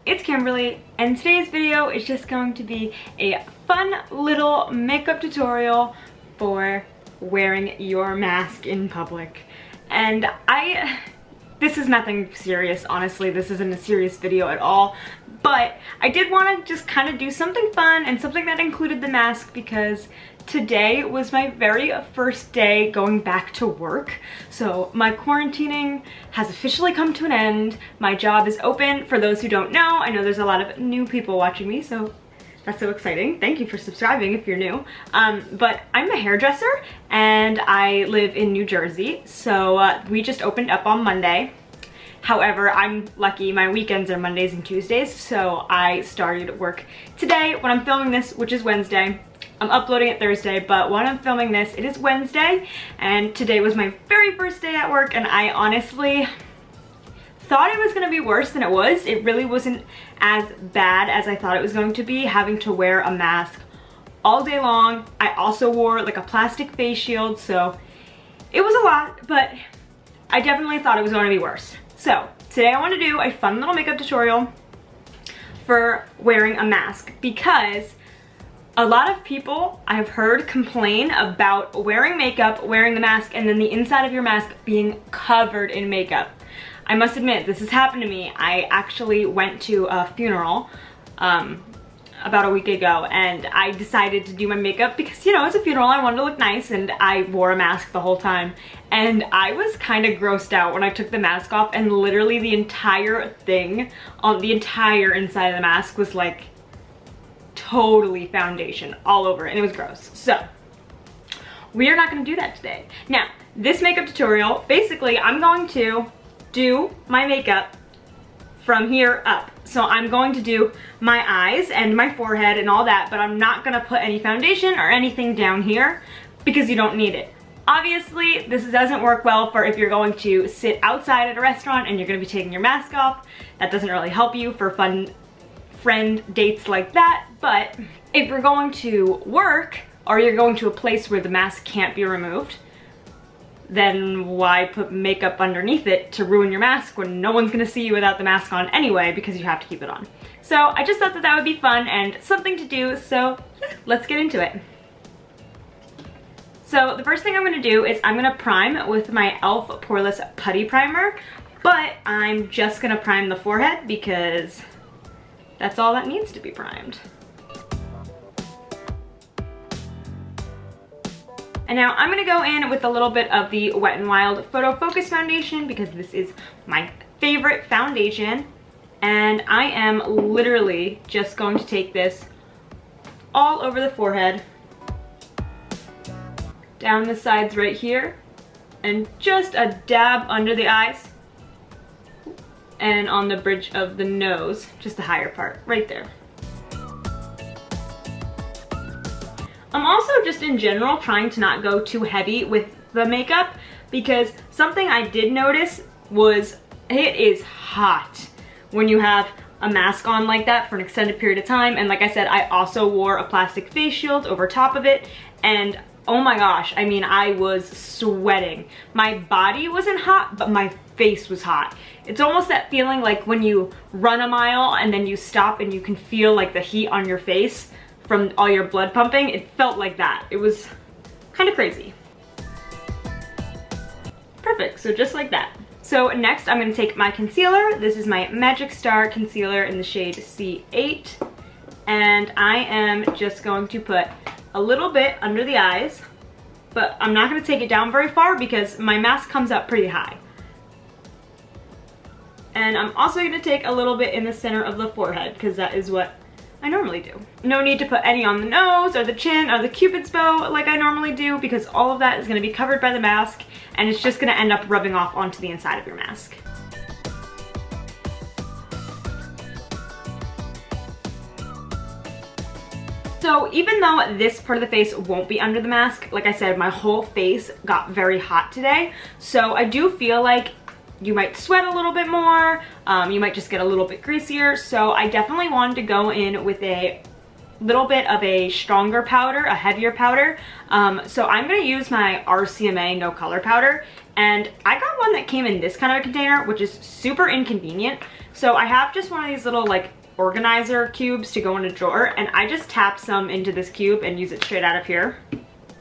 it's Kimberly, and today's video is just going to be a fun little makeup tutorial for wearing your mask in public. And this is nothing serious, honestly. This isn't a serious video at all, but I did want to just kind of do something fun and something that included the mask because today was my very first day going back to work. So my quarantining has officially come to an end. My job is open. For those who don't know, I know there's a lot of new people watching me, so that's so exciting. Thank you for subscribing if you're new. But I'm a hairdresser and I live in New Jersey. So we just opened up on Monday. However, I'm lucky, my weekends are Mondays and Tuesdays, so I started work today when I'm filming this, which is Wednesday. I'm uploading it Thursday, but when I'm filming this, it is Wednesday, and today was my very first day at work, and I honestly thought it was gonna be worse than it was. It really wasn't as bad as I thought it was going to be, having to wear a mask all day long. I also wore like a plastic face shield, so it was a lot, but I definitely thought it was going to be worse. So today I want to do a fun little makeup tutorial for wearing a mask because a lot of people I've heard complain about wearing makeup, wearing the mask, and then the inside of your mask being covered in makeup. I must admit, this has happened to me. I actually went to a funeral about a week ago, and I decided to do my makeup because, you know, it's a funeral, I wanted to look nice, and I wore a mask the whole time. And I was kind of grossed out when I took the mask off, and literally the entire thing on the entire inside of the mask was like totally foundation all over it, and it was gross. So we are not going to do that today. Now, this makeup tutorial, basically I'm going to do my makeup from here up. So I'm going to do my eyes and my forehead and all that, but I'm not gonna put any foundation or anything down here because you don't need it. Obviously, this doesn't work well for if you're going to sit outside at a restaurant and you're gonna be taking your mask off. That doesn't really help you for fun friend dates like that. But if you're going to work or you're going to a place where the mask can't be removed, then why put makeup underneath it to ruin your mask when no one's gonna see you without the mask on anyway because you have to keep it on. So I just thought that that would be fun and something to do, so let's get into it. So the first thing I'm gonna do is I'm gonna prime with my e.l.f. Poreless Putty Primer, but I'm just gonna prime the forehead because that's all that needs to be primed. And now I'm gonna go in with a little bit of the Wet n Wild Photo Focus Foundation because this is my favorite foundation. And I am literally just going to take this all over the forehead, down the sides right here, and just a dab under the eyes, and on the bridge of the nose, just the higher part, right there. I'm also just in general trying to not go too heavy with the makeup because something I did notice was it is hot when you have a mask on like that for an extended period of time. And like I said, I also wore a plastic face shield over top of it, and oh my gosh, I mean, I was sweating. My body wasn't hot, but my face was hot. It's almost that feeling like when you run a mile and then you stop and you can feel like the heat on your face from all your blood pumping. It felt like that. It was kind of crazy. Perfect, so just like that. So next I'm gonna take my concealer. This is my Magic Star concealer in the shade C8. And I am just going to put a little bit under the eyes, but I'm not gonna take it down very far because my mask comes up pretty high. And I'm also gonna take a little bit in the center of the forehead because that is what I normally do. No need to put any on the nose or the chin or the cupid's bow like I normally do because all of that is going to be covered by the mask and it's just going to end up rubbing off onto the inside of your mask. So even though this part of the face won't be under the mask, like I said, my whole face got very hot today. So I do feel like you might sweat a little bit more, you might just get a little bit greasier, so I definitely wanted to go in with a little bit of a stronger powder, a heavier powder. So I'm going to use my RCMA No Color Powder, and I got one that came in this kind of a container, which is super inconvenient. So I have just one of these little like organizer cubes to go in a drawer, and I just tap some into this cube and use it straight out of here.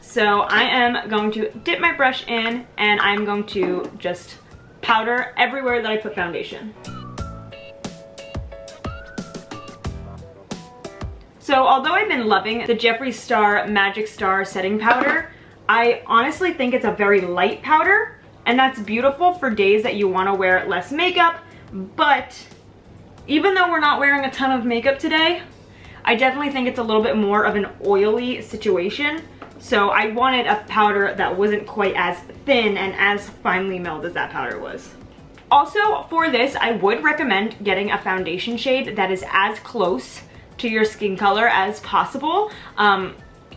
So I am going to dip my brush in, and I'm going to just powder everywhere that I put foundation. So although I've been loving the Jeffree Star Magic Star setting powder, I honestly think it's a very light powder, and that's beautiful for days that you want to wear less makeup. But even though we're not wearing a ton of makeup today, I definitely think it's a little bit more of an oily situation. So I wanted a powder that wasn't quite as thin and as finely milled as that powder was. Also, for this, I would recommend getting a foundation shade that is as close to your skin color as possible.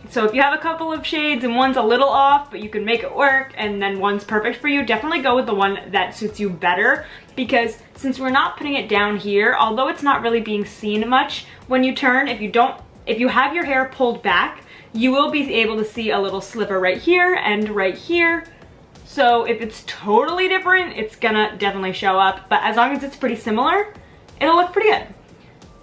So if you have a couple of shades and one's a little off, but you can make it work, and then one's perfect for you, definitely go with the one that suits you better, because since we're not putting it down here, although it's not really being seen much, when you turn, if you have your hair pulled back, you will be able to see a little sliver right here and right here. So if it's totally different, it's gonna definitely show up, but as long as it's pretty similar, it'll look pretty good.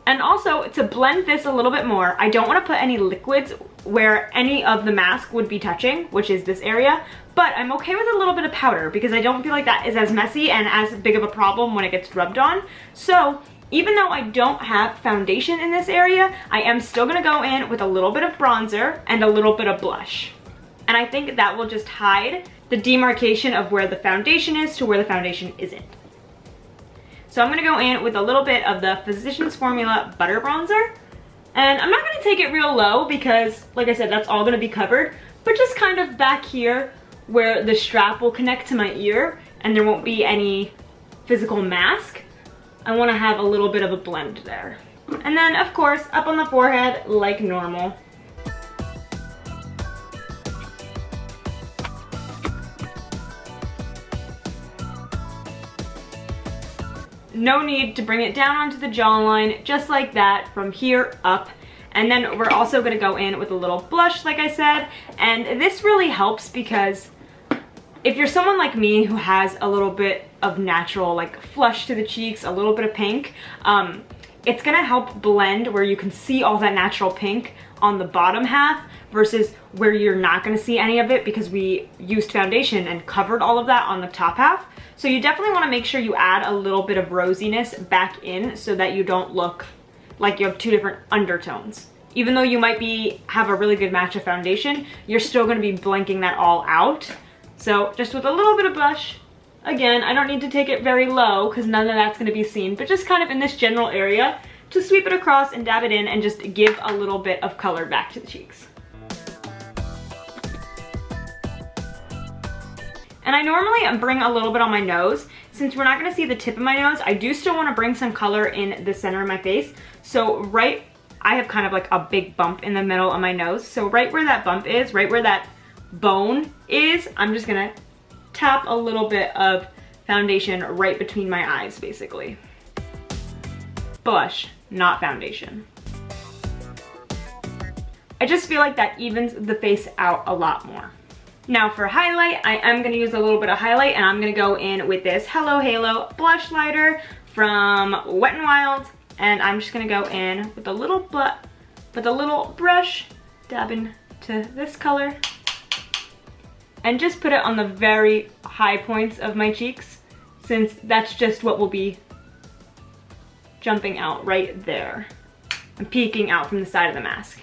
And also, to blend this a little bit more, I don't want to put any liquids where any of the mask would be touching, which is this area, but I'm okay with a little bit of powder because I don't feel like that is as messy and as big of a problem when it gets rubbed on. So even though I don't have foundation in this area, I am still going to go in with a little bit of bronzer and a little bit of blush. And I think that will just hide the demarcation of where the foundation is to where the foundation isn't. So I'm gonna go in with a little bit of the Physicians Formula Butter Bronzer. And I'm not gonna take it real low because, like I said, that's all gonna be covered, but just kind of back here where the strap will connect to my ear and there won't be any physical mask. I wanna have a little bit of a blend there. And then, of course, up on the forehead like normal. No need to bring it down onto the jawline, just like that, from here up. And then we're also gonna go in with a little blush, like I said, and this really helps because if you're someone like me who has a little bit of natural, like, flush to the cheeks, a little bit of pink, it's gonna help blend where you can see all that natural pink on the bottom half versus where you're not gonna see any of it because we used foundation and covered all of that on the top half. So you definitely wanna make sure you add a little bit of rosiness back in so that you don't look like you have two different undertones. Even though you might have a really good match of foundation, you're still gonna be blanking that all out. So just with a little bit of blush, again, I don't need to take it very low because none of that's gonna be seen, but just kind of in this general area to sweep it across and dab it in and just give a little bit of color back to the cheeks. And I normally bring a little bit on my nose. Since we're not gonna see the tip of my nose, I do still wanna bring some color in the center of my face. So I have kind of like a big bump in the middle of my nose. So right where that bump is, right where that bone is, I'm just gonna tap a little bit of foundation right between my eyes, basically. Blush, not foundation. I just feel like that evens the face out a lot more. Now for highlight, I am going to use a little bit of highlight, and I'm going to go in with this Hello Halo blush lighter from Wet n Wild, and I'm just going to go in with a little brush, dab into this color, and just put it on the very high points of my cheeks, since that's just what will be jumping out right there and peeking out from the side of the mask.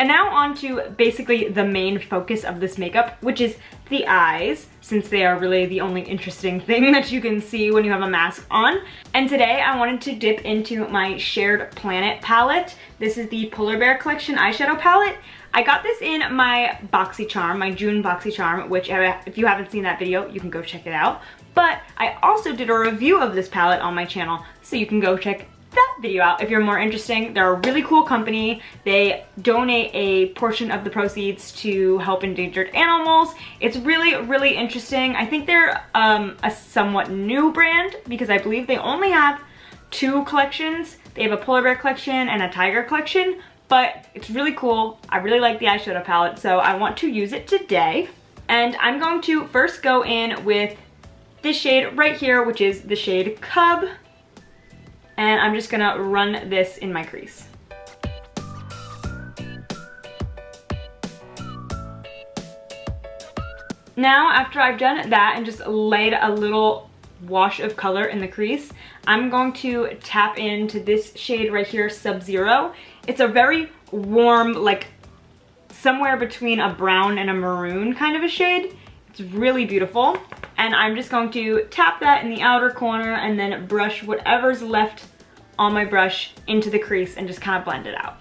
And now on to basically the main focus of this makeup, which is the eyes, since they are really the only interesting thing that you can see when you have a mask on. And today I wanted to dip into my Shared Planet palette. This is the Polar Bear Collection eyeshadow palette. I got this in my BoxyCharm, my June BoxyCharm, which if you haven't seen that video, you can go check it out. But I also did a review of this palette on my channel, so you can go check that video out if you're more interested. They're a really cool company. They donate a portion of the proceeds to help endangered animals. It's really, really interesting. I think they're a somewhat new brand because I believe they only have 2 collections. They have a polar bear collection and a tiger collection, but it's really cool. I really like the eyeshadow palette, so I want to use it today. And I'm going to first go in with this shade right here, which is the shade Cub. And I'm just gonna run this in my crease. Now, after I've done that and just laid a little wash of color in the crease, I'm going to tap into this shade right here, Sub-Zero. It's a very warm, like somewhere between a brown and a maroon kind of a shade. It's really beautiful. And I'm just going to tap that in the outer corner and then brush whatever's left on my brush into the crease and just kind of blend it out.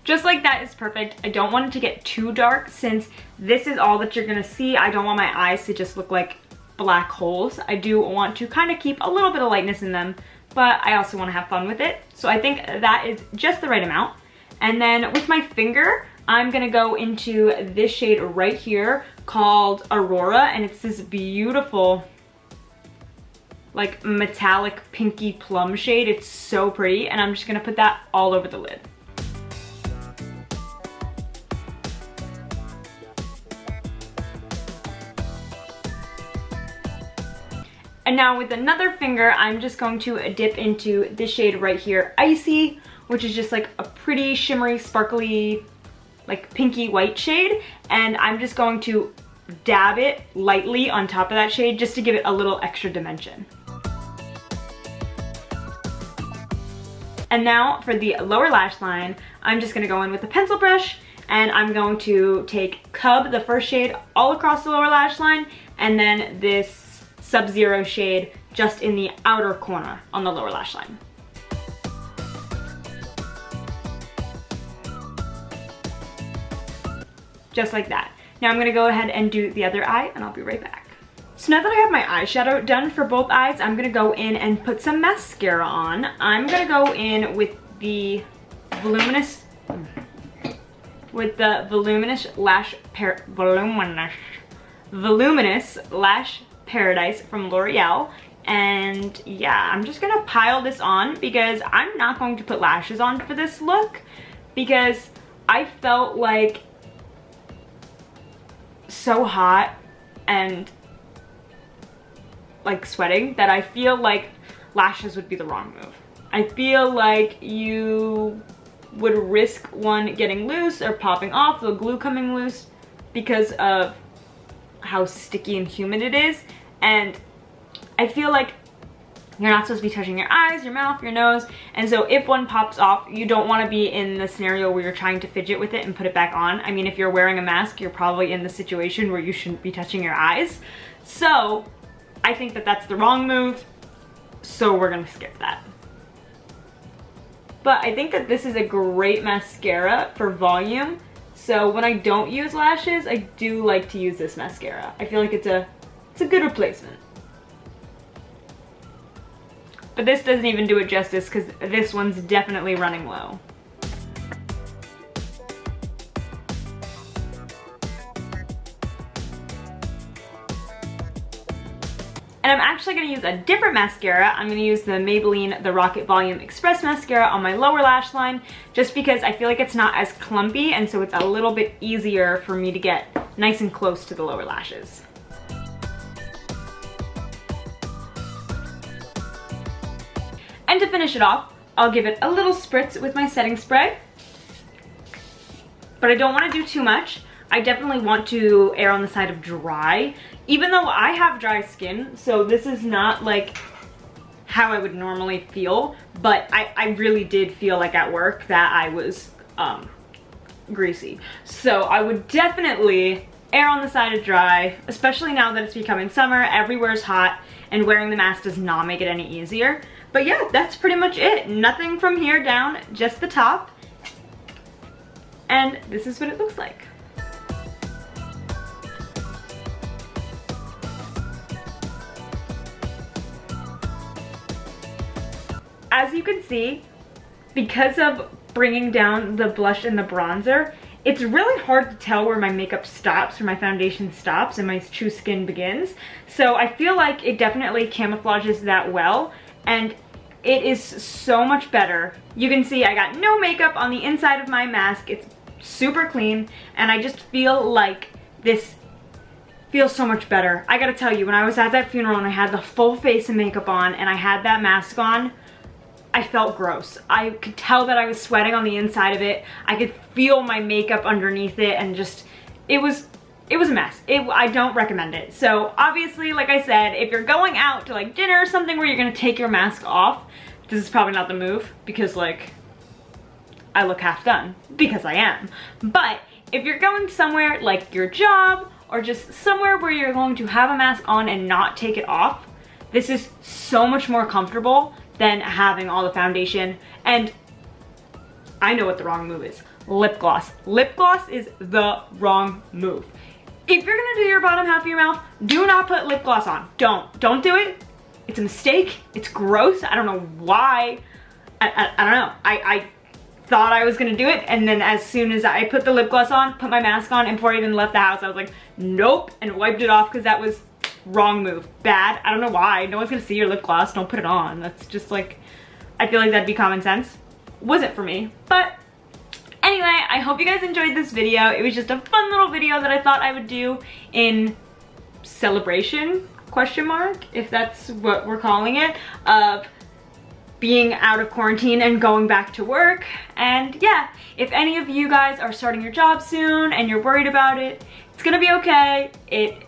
Just like that is perfect. I don't want it to get too dark since this is all that you're gonna see. I don't want my eyes to just look like black holes. I do want to kind of keep a little bit of lightness in them, but I also want to have fun with it. So I think that is just the right amount. And then with my finger, I'm gonna go into this shade right here called Aurora, and it's this beautiful like metallic pinky plum shade. It's so pretty, and I'm just gonna put that all over the lid. And now with another finger, I'm just going to dip into this shade right here, Icy, which is just like a pretty shimmery, sparkly, like pinky white shade. And I'm just going to dab it lightly on top of that shade just to give it a little extra dimension. And now for the lower lash line, I'm just gonna go in with a pencil brush and I'm going to take Cub, the first shade, all across the lower lash line, and then this Sub-Zero shade just in the outer corner on the lower lash line. Just like that. Now I'm gonna go ahead and do the other eye and I'll be right back. So now that I have my eyeshadow done for both eyes, I'm gonna go in and put some mascara on. I'm gonna go in with the voluminous Lash Paradise from L'Oreal. And yeah, I'm just gonna pile this on because I'm not going to put lashes on for this look because I felt like so hot and like sweating that I feel like lashes would be the wrong move. I feel like you would risk one getting loose or popping off, the glue coming loose, because of how sticky and humid it is. And I feel like you're not supposed to be touching your eyes, your mouth, your nose. And so if one pops off, you don't want to be in the scenario where you're trying to fidget with it and put it back on. I mean, if you're wearing a mask, you're probably in the situation where you shouldn't be touching your eyes. So I think that that's the wrong move. So we're gonna skip that. But I think that this is a great mascara for volume. So when I don't use lashes, I do like to use this mascara. I feel like it's a good replacement. But this doesn't even do it justice because this one's definitely running low. And I'm actually going to use a different mascara. I'm going to use the Maybelline The Rocket Volume Express Mascara on my lower lash line just because I feel like it's not as clumpy and so it's a little bit easier for me to get nice and close to the lower lashes. And to finish it off, I'll give it a little spritz with my setting spray. But I don't want to do too much. I definitely want to err on the side of dry, even though I have dry skin, so this is not like how I would normally feel, but I really did feel like at work that I was greasy. So I would definitely err on the side of dry, especially now that it's becoming summer, everywhere's hot, and wearing the mask does not make it any easier. But yeah, that's pretty much it. Nothing from here down, just the top. And this is what it looks like. As you can see, because of bringing down the blush and the bronzer, it's really hard to tell where my makeup stops, or my foundation stops, and my true skin begins. So I feel like it definitely camouflages that well, and it is so much better. You can see I got no makeup on the inside of my mask. It's super clean, and I just feel like this feels so much better. I gotta tell you, when I was at that funeral and I had the full face of makeup on and I had that mask on, I felt gross. I could tell that I was sweating on the inside of it. I could feel my makeup underneath it, and just, it was a mess. I don't recommend it. So obviously, like I said, if you're going out to like dinner or something where you're gonna take your mask off, this is probably not the move, because like, I look half done, because I am. But if you're going somewhere like your job, or just somewhere where you're going to have a mask on and not take it off, this is so much more comfortable than having all the foundation. And I know what the wrong move is. Lip gloss. Lip gloss is the wrong move. If you're gonna do your bottom half of your mouth, do not put lip gloss on. Don't do it. It's a mistake. It's gross. I don't know why. I don't know. I thought I was gonna do it, and then as soon as I put the lip gloss on, put my mask on, and before I even left the house, I was like, nope, and wiped it off, because that was wrong move. Bad. I don't know why. No one's gonna see your lip gloss. Don't put it on. That's just like, I feel like that'd be common sense. Wasn't for me. But anyway, I hope you guys enjoyed this video. It was just a fun little video that I thought I would do in celebration, question mark, if that's what we're calling it, of being out of quarantine and going back to work. And yeah, if any of you guys are starting your job soon and you're worried about it, it's gonna be okay.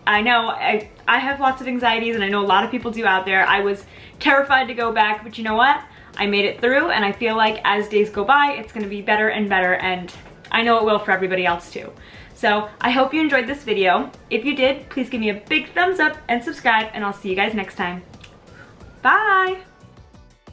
I know I have lots of anxieties, and I know a lot of people do out there. I was terrified to go back, but you know what? I made it through, and I feel like as days go by, it's gonna be better and better, and I know it will for everybody else too. So I hope you enjoyed this video. If you did, please give me a big thumbs up and subscribe, and I'll see you guys next time. Bye!